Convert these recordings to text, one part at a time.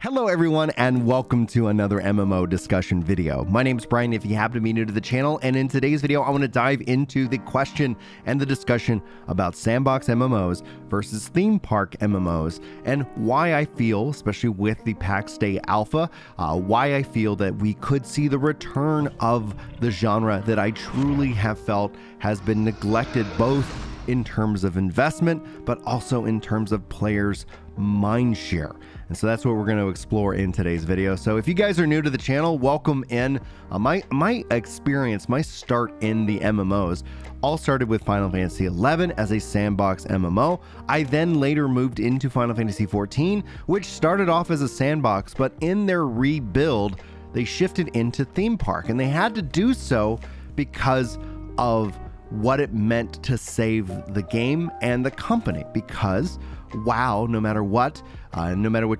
Hello everyone and welcome to another MMO discussion video. My name is Brian if you happen to be new to the channel, and in today's video I want to dive into the question and the discussion about sandbox MMOs versus theme park MMOs and why I feel, especially with the Pax Dei alpha, why I feel that we could see the return of the genre that I truly have felt has been neglected both in terms of investment but also in terms of players' mind share. And so that's what we're going to explore in today's video. So if you guys are new to the channel, welcome in. My experience, my start in the MMOs all started with Final Fantasy XI as a sandbox MMO. I then later moved into Final Fantasy XIV, which started off as a sandbox, but in their rebuild, they shifted into theme park, and they had to do so because of what it meant to save the game and the company, because WoW, no matter what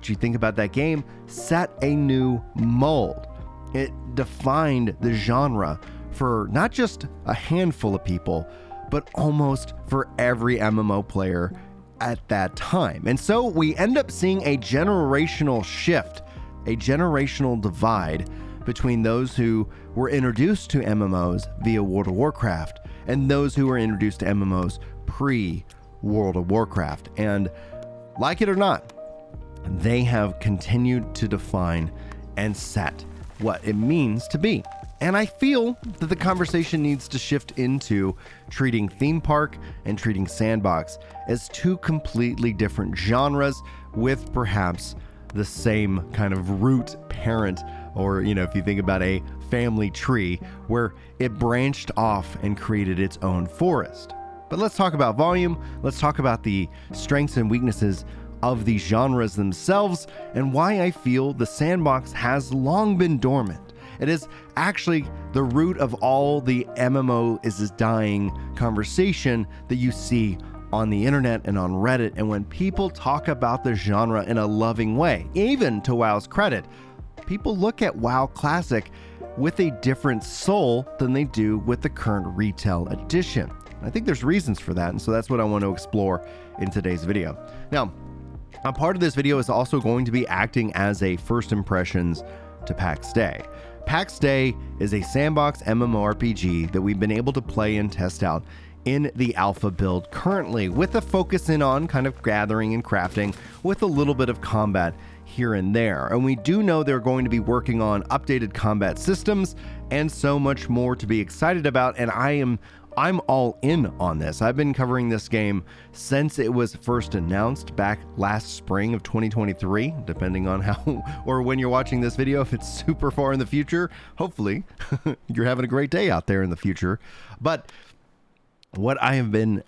you think about that game, set a new mold. It defined the genre for not just a handful of people, but almost for every MMO player at that time. And so we end up seeing a generational shift, a generational divide between those who were introduced to MMOs via World of Warcraft and those who were introduced to MMOs pre-World of Warcraft. And like it or not, they have continued to define and set what it means to be. And I feel that the conversation needs to shift into treating theme park and treating sandbox as two completely different genres with perhaps the same kind of root parent, or, you know, if you think about a family tree where it branched off and created its own forest. But let's talk about volume. Let's talk about the strengths and weaknesses of these genres themselves and why I feel the sandbox has long been dormant. It is actually the root of all the MMO is dying conversation that you see on the internet and on Reddit. And when people talk about the genre in a loving way, even to WoW's credit, people look at WoW Classic with a different soul than they do with the current retail edition. I think there's reasons for that, and so that's what I want to explore in today's video. Now, a part of this video is also going to be acting as a first impressions to Pax Dei. Pax Dei is a sandbox MMORPG that we've been able to play and test out in the alpha build currently, with a focus in on kind of gathering and crafting with a little bit of combat here and there. And we do know they're going to be working on updated combat systems and so much more to be excited about, and I'm all in on this. I've been covering this game since it was first announced back last spring of 2023, depending on how or when you're watching this video. If it's super far in the future, hopefully you're having a great day out there in the future. But what I have been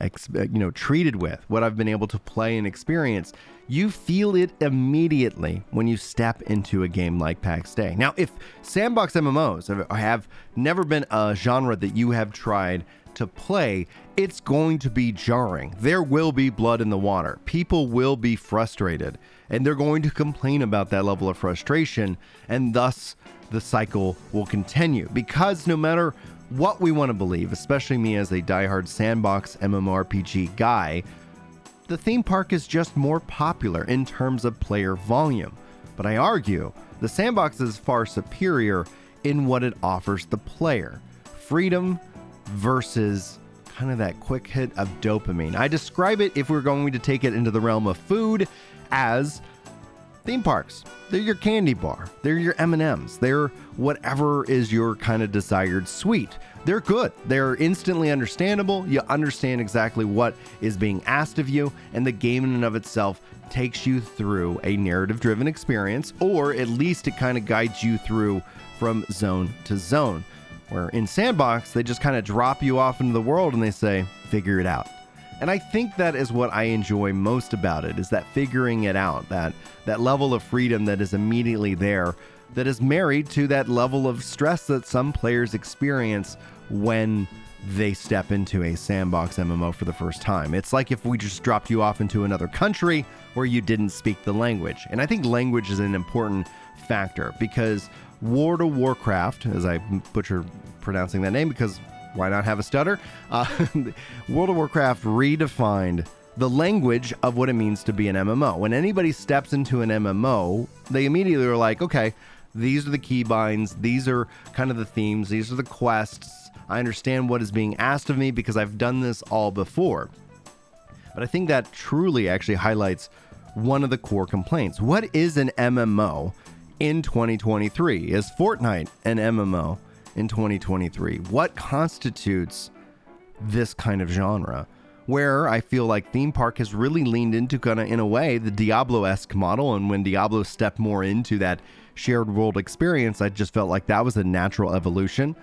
treated with, what I've been able to play and experience, you feel it immediately when you step into a game like Pax Dei. Now, if sandbox MMOs have never been a genre that you have tried to play, it's going to be jarring. There will be blood in the water. People will be frustrated, and they're going to complain about that level of frustration, and thus the cycle will continue. Because no matter what we want to believe, especially me as a diehard sandbox MMORPG guy, the theme park is just more popular in terms of player volume. But I argue the sandbox is far superior in what it offers the player. Freedom versus kind of that quick hit of dopamine. I describe it, if we're going to take it into the realm of food, as theme parks. They're your candy bar. They're your M&Ms. They're whatever is your kind of desired sweet. They're good. They're instantly understandable. You understand exactly what is being asked of you, and the game in and of itself takes you through a narrative-driven experience, or at least it kind of guides you through from zone to zone. Where in sandbox, they just kind of drop you off into the world and they say, figure it out. And I think that is what I enjoy most about it, is that figuring it out, that level of freedom that is immediately there, that is married to that level of stress that some players experience when they step into a sandbox MMO for the first time. It's like if we just dropped you off into another country where you didn't speak the language. And I think language is an important factor, because World of Warcraft, as I butcher pronouncing that name because why not have a stutter? World of Warcraft redefined the language of what it means to be an MMO. When anybody steps into an MMO, they immediately are like, okay, these are the keybinds, these are kind of the themes, these are the quests. I understand what is being asked of me because I've done this all before. But I think that truly actually highlights one of the core complaints. What is an MMO in 2023? Is Fortnite an MMO in 2023? What constitutes this kind of genre? Where I feel like Theme Park has really leaned into kind of, in a way, the Diablo-esque model. And when Diablo stepped more into that shared world experience, I just felt like that was a natural evolution.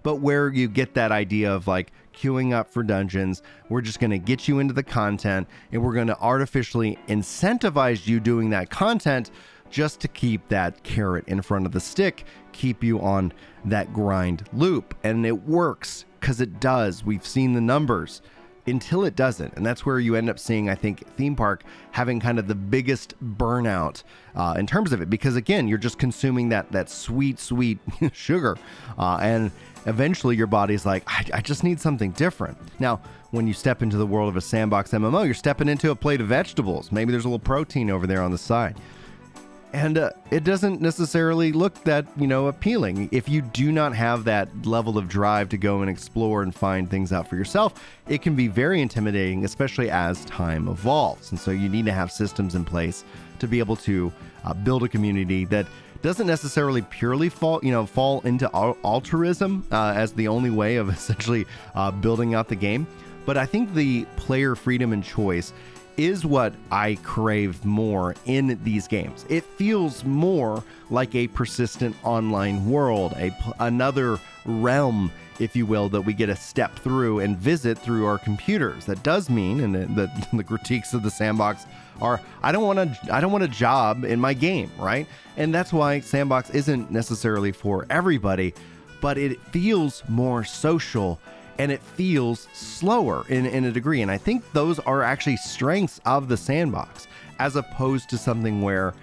But where you get that idea of like queuing up for dungeons, we're just going to get you into the content and we're going to artificially incentivize you doing that content just to keep that carrot in front of the stick, keep you on that grind loop. And it works because it does. We've seen the numbers until it doesn't. And that's where you end up seeing, I think, Theme Park having kind of the biggest burnout in terms of it. Because again, you're just consuming that sweet sugar. And eventually your body's like, I just need something different. Now, when you step into the world of a sandbox MMO, you're stepping into a plate of vegetables. Maybe there's a little protein over there on the side. And it doesn't necessarily look that, appealing. If you do not have that level of drive to go and explore and find things out for yourself, it can be very intimidating, especially as time evolves. And so you need to have systems in place to be able to build a community that doesn't necessarily purely fall into altruism as the only way of essentially building out the game. But I think the player freedom and choice is what I crave more in these games. It feels more like a persistent online world, another realm, if you will, that we get to step through and visit through our computers. That does mean, and the critiques of the sandbox are, I don't want a job in my game, right? And that's why sandbox isn't necessarily for everybody, but it feels more social and it feels slower in a degree. And I think those are actually strengths of the sandbox, as opposed to something where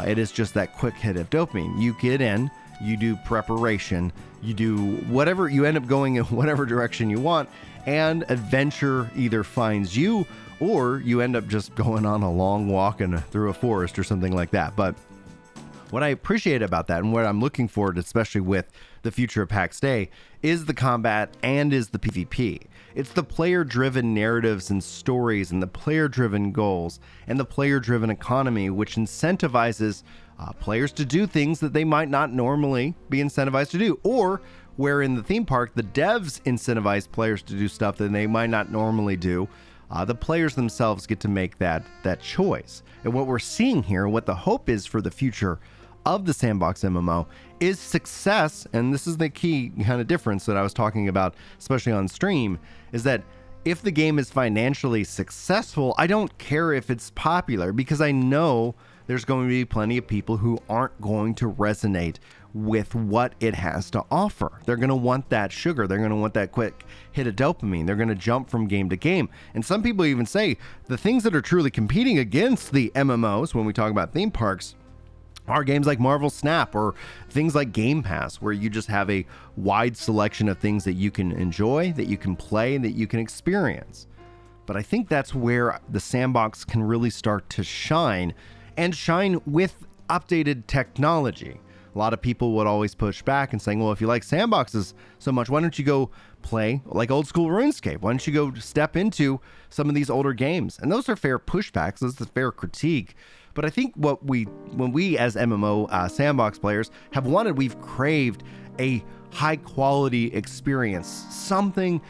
it is just that quick hit of dopamine. You get in, you do preparation, you do whatever, you end up going in whatever direction you want, and adventure either finds you or you end up just going on a long walk through a forest or something like that. But what I appreciate about that and what I'm looking forward to, especially with the future of Pax Dei, is the combat and is the PvP. It's the player-driven narratives and stories and the player-driven goals and the player-driven economy, which incentivizes players to do things that they might not normally be incentivized to do, or where in the theme park, the devs incentivize players to do stuff that they might not normally do. The players themselves get to make that choice. And what we're seeing here, what the hope is for the future of the sandbox MMO, is success. And this is the key kind of difference that I was talking about, especially on stream, is that if the game is financially successful, I don't care if it's popular, because I know there's going to be plenty of people who aren't going to resonate with what it has to offer. They're going to want that sugar. They're going to want that quick hit of dopamine. They're going to jump from game to game. And some people even say the things that are truly competing against the MMOs when we talk about theme parks are games like Marvel Snap or things like Game Pass, where you just have a wide selection of things that you can enjoy, that you can play, that you can experience. But I think that's where the sandbox can really start to shine, and shine with updated technology. A lot of people would always push back and saying, well, if you like sandboxes so much, why don't you go play like old school RuneScape? Why don't you go step into some of these older games? And those are fair pushbacks. Those are fair critique. But I think when we as MMO sandbox players have wanted, we've craved a high quality experience, something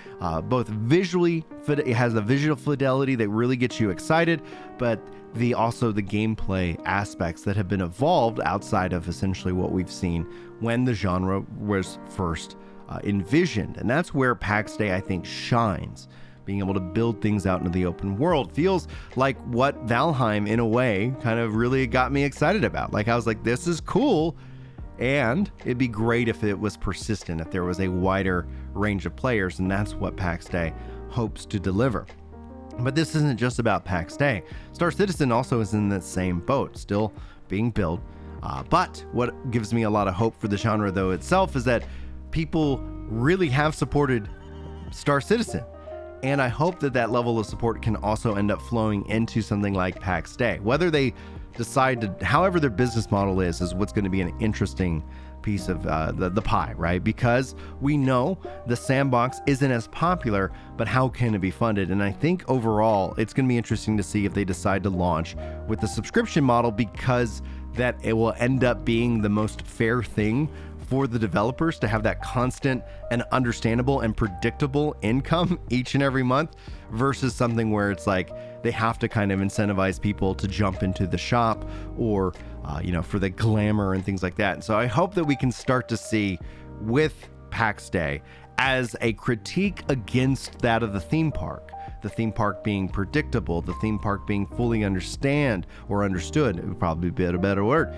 both visually, it has the visual fidelity that really gets you excited, but also the gameplay aspects that have been evolved outside of essentially what we've seen when the genre was first envisioned. And that's where Pax Dei, I think, shines. Being able to build things out into the open world feels like what Valheim, in a way, kind of really got me excited about. Like, I was like, this is cool, and it'd be great if it was persistent, if there was a wider range of players, and that's what Pax Dei hopes to deliver. But this isn't just about Pax Dei. Star Citizen also is in the same boat, still being built. But what gives me a lot of hope for the genre, though, itself, is that people really have supported Star Citizen. And I hope that that level of support can also end up flowing into something like Pax Dei. Whether they decide to, however their business model is what's going to be an interesting piece of the pie, right? Because we know the sandbox isn't as popular, but how can it be funded? And I think overall, it's going to be interesting to see if they decide to launch with the subscription model, because that it will end up being the most fair thing for the developers to have that constant and understandable and predictable income each and every month, versus something where it's like they have to kind of incentivize people to jump into the shop or for the glamour and things like that. And so I hope that we can start to see with Pax Dei as a critique against that of the theme park being predictable, the theme park being fully understood, it would probably be a better word,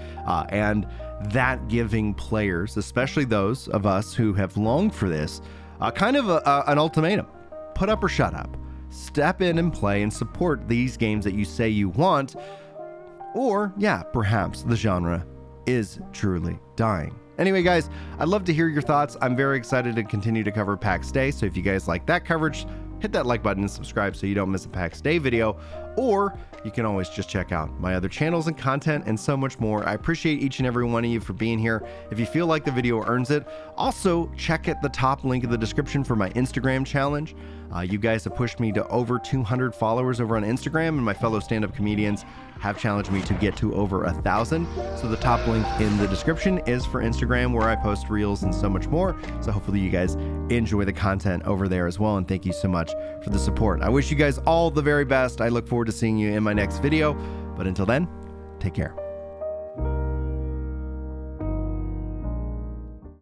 and that giving players, especially those of us who have longed for this, kind of an ultimatum: put up or shut up. Step in and play and support these games that you say you want, or perhaps the genre is truly dying. Anyway, guys, I'd love to hear your thoughts. I'm very excited to continue to cover Pax Dei, so if you guys like that coverage, hit that like button and subscribe so you don't miss a Pax Dei video, or you can always just check out my other channels and content and so much more. I appreciate each and every one of you for being here. If you feel like the video earns it, also check at the top link in the description for my Instagram challenge. You guys have pushed me to over 200 followers over on Instagram, and my fellow stand-up comedians have challenged me to get to over 1,000. So the top link in the description is for Instagram, where I post reels and so much more. So hopefully you guys enjoy the content over there as well. And thank you so much for the support. I wish you guys all the very best. I look forward to seeing you in my next video. But until then, take care.